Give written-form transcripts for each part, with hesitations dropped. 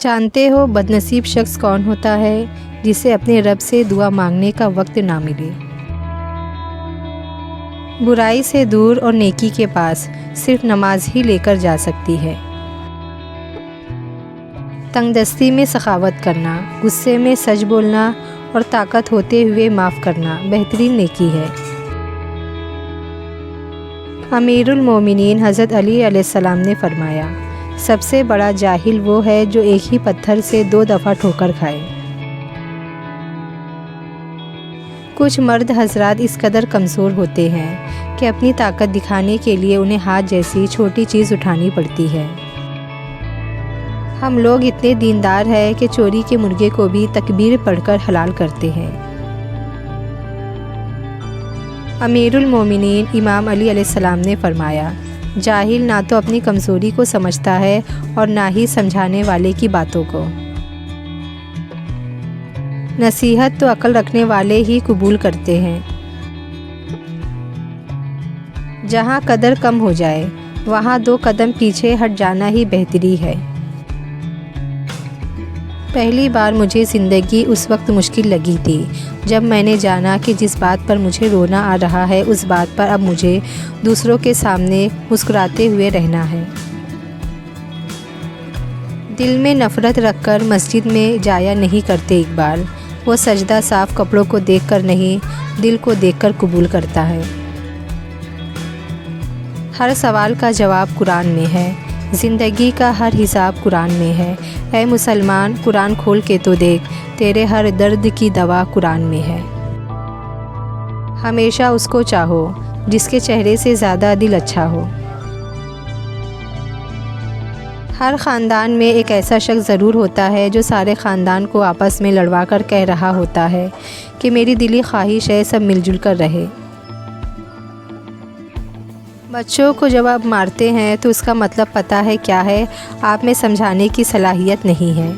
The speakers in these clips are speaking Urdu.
جانتے ہو بدنصیب شخص کون ہوتا ہے جسے اپنے رب سے دعا مانگنے کا وقت نہ ملے۔ برائی سے دور اور نیکی کے پاس صرف نماز ہی لے کر جا سکتی ہے۔ تنگ دستی میں سخاوت کرنا، غصے میں سچ بولنا اور طاقت ہوتے ہوئے معاف کرنا بہترین نیکی ہے۔ امیر المومنین حضرت علی علیہ السلام نے فرمایا، سب سے بڑا جاہل وہ ہے جو ایک ہی پتھر سے 2 دفعہ ٹھوکر کھائے۔ کچھ مرد حضرات اس قدر کمزور ہوتے ہیں کہ اپنی طاقت دکھانے کے لیے انہیں ہاتھ جیسی چھوٹی چیز اٹھانی پڑتی ہے۔ ہم لوگ اتنے دیندار ہیں کہ چوری کے مرغے کو بھی تکبیر پڑھ کر حلال کرتے ہیں۔ امیر المومنین امام علی علیہ السلام نے فرمایا، جاہل نہ تو اپنی کمزوری کو سمجھتا ہے اور نہ ہی سمجھانے والے کی باتوں کو۔ نصیحت تو عقل رکھنے والے ہی قبول کرتے ہیں۔ جہاں قدر کم ہو جائے وہاں 2 قدم پیچھے ہٹ جانا ہی بہتری ہے۔ پہلی بار مجھے زندگی اس وقت مشکل لگی تھی جب میں نے جانا کہ جس بات پر مجھے رونا آ رہا ہے اس بات پر اب مجھے دوسروں کے سامنے مسکراتے ہوئے رہنا ہے۔ دل میں نفرت رکھ کر مسجد میں جایا نہیں کرتے اقبال، وہ سجدہ صاف کپڑوں کو دیکھ کر نہیں دل کو دیکھ کر قبول کرتا ہے۔ ہر سوال کا جواب قرآن میں ہے، زندگی کا ہر حساب قرآن میں ہے۔ اے مسلمان قرآن کھول کے تو دیکھ، تیرے ہر درد کی دوا قرآن میں ہے۔ ہمیشہ اس کو چاہو جس کے چہرے سے زیادہ دل اچھا ہو۔ ہر خاندان میں ایک ایسا شخص ضرور ہوتا ہے جو سارے خاندان کو آپس میں لڑوا کر کہہ رہا ہوتا ہے کہ میری دلی خواہش ہے سب مل جل کر رہے۔ بچوں کو جب آپ مارتے ہیں تو اس کا مطلب پتہ ہے کیا ہے، آپ میں سمجھانے کی صلاحیت نہیں ہے۔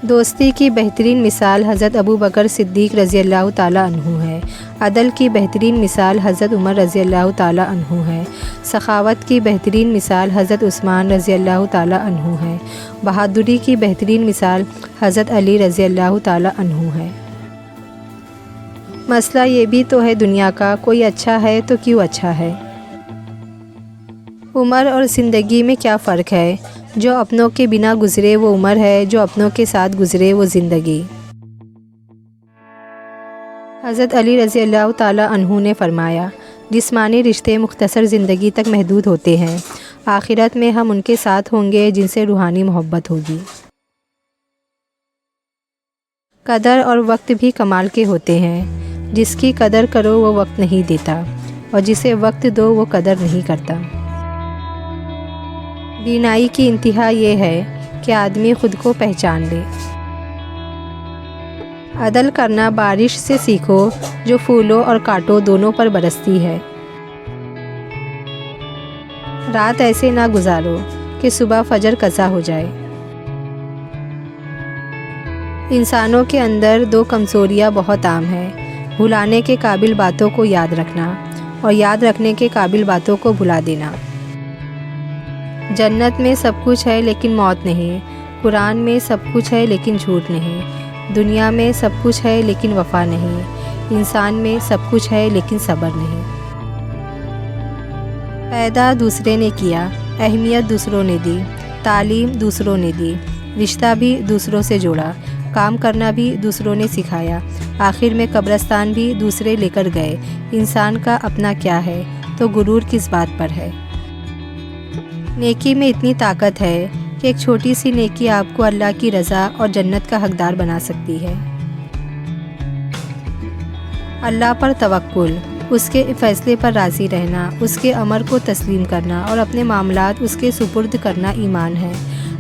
دوستی کی بہترین مثال حضرت ابو بکر صدیق رضی اللہ تعالیٰ عنہ ہے، عدل کی بہترین مثال حضرت عمر رضی اللہ تعالیٰ عنہ ہے، سخاوت کی بہترین مثال حضرت عثمان رضی اللہ تعالیٰ عنہ ہے، بہادری کی بہترین مثال حضرت علی رضی اللہ تعالیٰ عنہ ہے۔ مسئلہ یہ بھی تو ہے دنیا کا، کوئی اچھا ہے تو کیوں اچھا ہے؟ عمر اور زندگی میں کیا فرق ہے؟ جو اپنوں کے بنا گزرے وہ عمر ہے، جو اپنوں کے ساتھ گزرے وہ زندگی۔ حضرت علی رضی اللہ تعالیٰ عنہ نے فرمایا، جسمانی رشتے مختصر زندگی تک محدود ہوتے ہیں، آخرت میں ہم ان کے ساتھ ہوں گے جن سے روحانی محبت ہوگی۔ قدر اور وقت بھی کمال کے ہوتے ہیں، جس کی قدر کرو وہ وقت نہیں دیتا اور جسے وقت دو وہ قدر نہیں کرتا۔ بینائی کی انتہا یہ ہے کہ آدمی خود کو پہچان لے۔ عدل کرنا بارش سے سیکھو جو پھولوں اور کانٹوں دونوں پر برستی ہے۔ رات ایسے نہ گزارو کہ صبح فجر قضا ہو جائے۔ انسانوں کے اندر 2 کمزوریاں بہت عام ہیں، بھلانے کے قابل باتوں کو یاد رکھنا اور یاد رکھنے کے قابل باتوں کو بھلا دینا۔ جنت میں سب کچھ ہے لیکن موت نہیں، قرآن میں سب کچھ ہے لیکن جھوٹ نہیں، دنیا میں سب کچھ ہے لیکن وفا نہیں، انسان میں سب کچھ ہے لیکن صبر نہیں۔ پیدا دوسرے نے کیا، اہمیت دوسروں نے دی، تعلیم دوسروں نے دی، رشتہ بھی دوسروں سے جوڑا، کام کرنا بھی دوسروں نے سکھایا، آخر میں قبرستان بھی دوسرے لے کر گئے۔ انسان کا اپنا کیا ہے تو غرور کس بات پر ہے؟ نیکی میں اتنی طاقت ہے کہ ایک چھوٹی سی نیکی آپ کو اللہ کی رضا اور جنت کا حقدار بنا سکتی ہے۔ اللہ پر توکل، اس کے فیصلے پر راضی رہنا، اس کے امر کو تسلیم کرنا اور اپنے معاملات اس کے سپرد کرنا ایمان ہے۔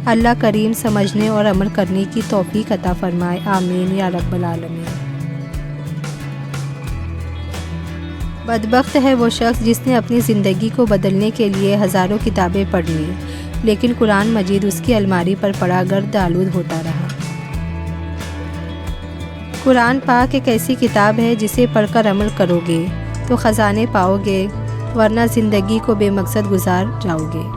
اللہ کریم سمجھنے اور عمل کرنے کی توفیق عطا فرمائے، آمین یا رب العالمین۔ بدبخت ہے وہ شخص جس نے اپنی زندگی کو بدلنے کے لیے ہزاروں کتابیں پڑھ لی لیکن قرآن مجید اس کی الماری پر پڑا گرد آلود ہوتا رہا۔ قرآن پاک ایک ایسی کتاب ہے جسے پڑھ کر عمل کرو گے تو خزانے پاؤ گے، ورنہ زندگی کو بے مقصد گزار جاؤ گے۔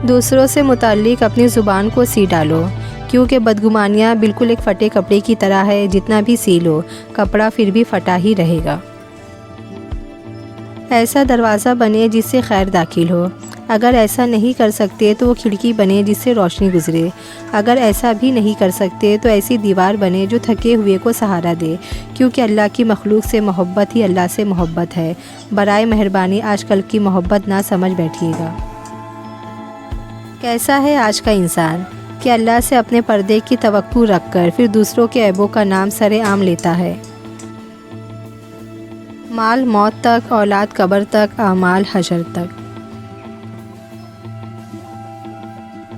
دوسروں سے متعلق اپنی زبان کو سی ڈالو، کیونکہ بدگمانیاں بالکل ایک پھٹے کپڑے کی طرح ہے، جتنا بھی سی لو کپڑا پھر بھی پھٹا ہی رہے گا۔ ایسا دروازہ بنے جس سے خیر داخل ہو، اگر ایسا نہیں کر سکتے تو وہ کھڑکی بنے جس سے روشنی گزرے، اگر ایسا بھی نہیں کر سکتے تو ایسی دیوار بنے جو تھکے ہوئے کو سہارا دے، کیونکہ اللہ کی مخلوق سے محبت ہی اللہ سے محبت ہے۔ برائے مہربانی آج کل کی محبت نہ سمجھ بیٹھیے گا۔ کیسا ہے آج کا انسان کہ اللہ سے اپنے پردے کی توقع رکھ کر پھر دوسروں کے عیبوں کا نام سر عام لیتا ہے۔ مال موت تک، اولاد قبر تک، اعمال حشر تک۔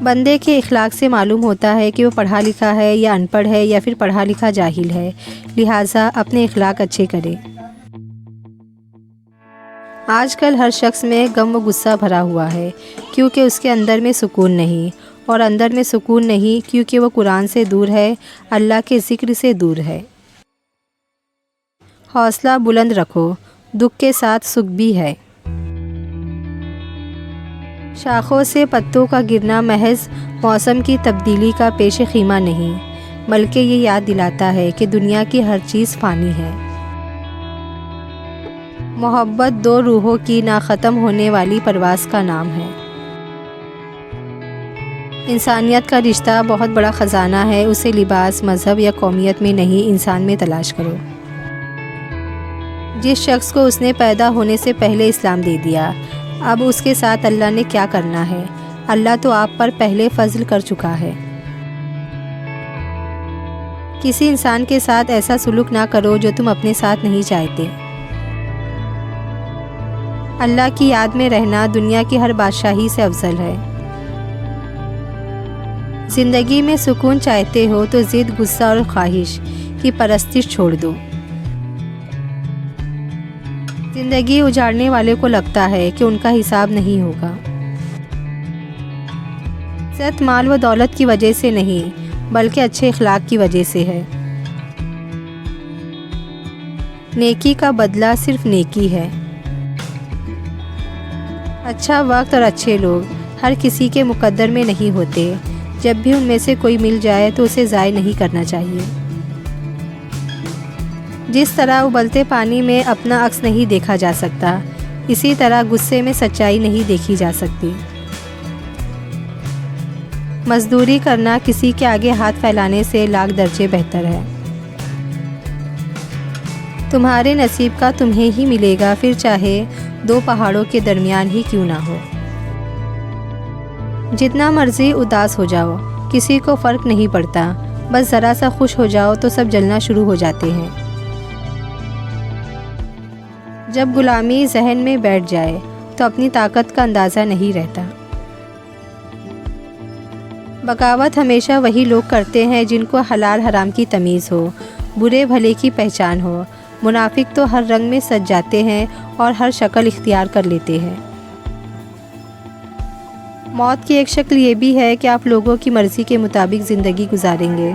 بندے کے اخلاق سے معلوم ہوتا ہے کہ وہ پڑھا لکھا ہے یا ان پڑھ ہے یا پھر پڑھا لکھا جاہل ہے، لہٰذا اپنے اخلاق اچھے کرے۔ آج کل ہر شخص میں غم و غصہ بھرا ہوا ہے، کیونکہ اس کے اندر میں سکون نہیں، اور اندر میں سکون نہیں کیونکہ وہ قرآن سے دور ہے، اللہ کے ذکر سے دور ہے۔ حوصلہ بلند رکھو، دکھ کے ساتھ سکھ بھی ہے۔ شاخوں سے پتوں کا گرنا محض موسم کی تبدیلی کا پیش خیمہ نہیں، بلکہ یہ یاد دلاتا ہے کہ دنیا کی ہر چیز فانی ہے۔ محبت دو روحوں کی نہ ختم ہونے والی پرواز کا نام ہے۔ انسانیت کا رشتہ بہت بڑا خزانہ ہے، اسے لباس، مذہب یا قومیت میں نہیں، انسان میں تلاش کرو۔ جس شخص کو اس نے پیدا ہونے سے پہلے اسلام دے دیا، اب اس کے ساتھ اللہ نے کیا کرنا ہے؟ اللہ تو آپ پر پہلے فضل کر چکا ہے۔ کسی انسان کے ساتھ ایسا سلوک نہ کرو جو تم اپنے ساتھ نہیں چاہتے۔ اللہ کی یاد میں رہنا دنیا کی ہر بادشاہی سے افضل ہے۔ زندگی میں سکون چاہتے ہو تو ضد، غصہ اور خواہش کی پرستش چھوڑ دو۔ زندگی اجاڑنے والے کو لگتا ہے کہ ان کا حساب نہیں ہوگا۔ عزت مال و دولت کی وجہ سے نہیں، بلکہ اچھے اخلاق کی وجہ سے ہے۔ نیکی کا بدلہ صرف نیکی ہے۔ اچھا وقت اور اچھے لوگ ہر کسی کے مقدر میں نہیں ہوتے، جب بھی ان میں سے کوئی مل جائے تو اسے ضائع نہیں کرنا چاہیے۔ جس طرح ابلتے پانی میں اپنا عکس نہیں دیکھا جا سکتا، اسی طرح غصے میں سچائی نہیں دیکھی جا سکتی۔ مزدوری کرنا کسی کے آگے ہاتھ پھیلانے سے لاکھ درجے بہتر ہے۔ تمہارے نصیب کا تمہیں ہی ملے گا، پھر چاہے دو پہاڑوں کے درمیان ہی کیوں نہ ہو۔ جتنا مرضی اداس ہو جاؤ، کسی کو فرق نہیں پڑتا، بس ذرا سا خوش ہو جاؤ تو سب جلنا شروع ہو جاتے ہیں۔ جب غلامی ذہن میں بیٹھ جائے تو اپنی طاقت کا اندازہ نہیں رہتا۔ بغاوت ہمیشہ وہی لوگ کرتے ہیں جن کو حلال حرام کی تمیز ہو، برے بھلے کی پہچان ہو۔ منافق تو ہر رنگ میں سج جاتے ہیں اور ہر شکل اختیار کر لیتے ہیں۔ موت کی ایک شکل یہ بھی ہے کہ آپ لوگوں کی مرضی کے مطابق زندگی گزاریں گے۔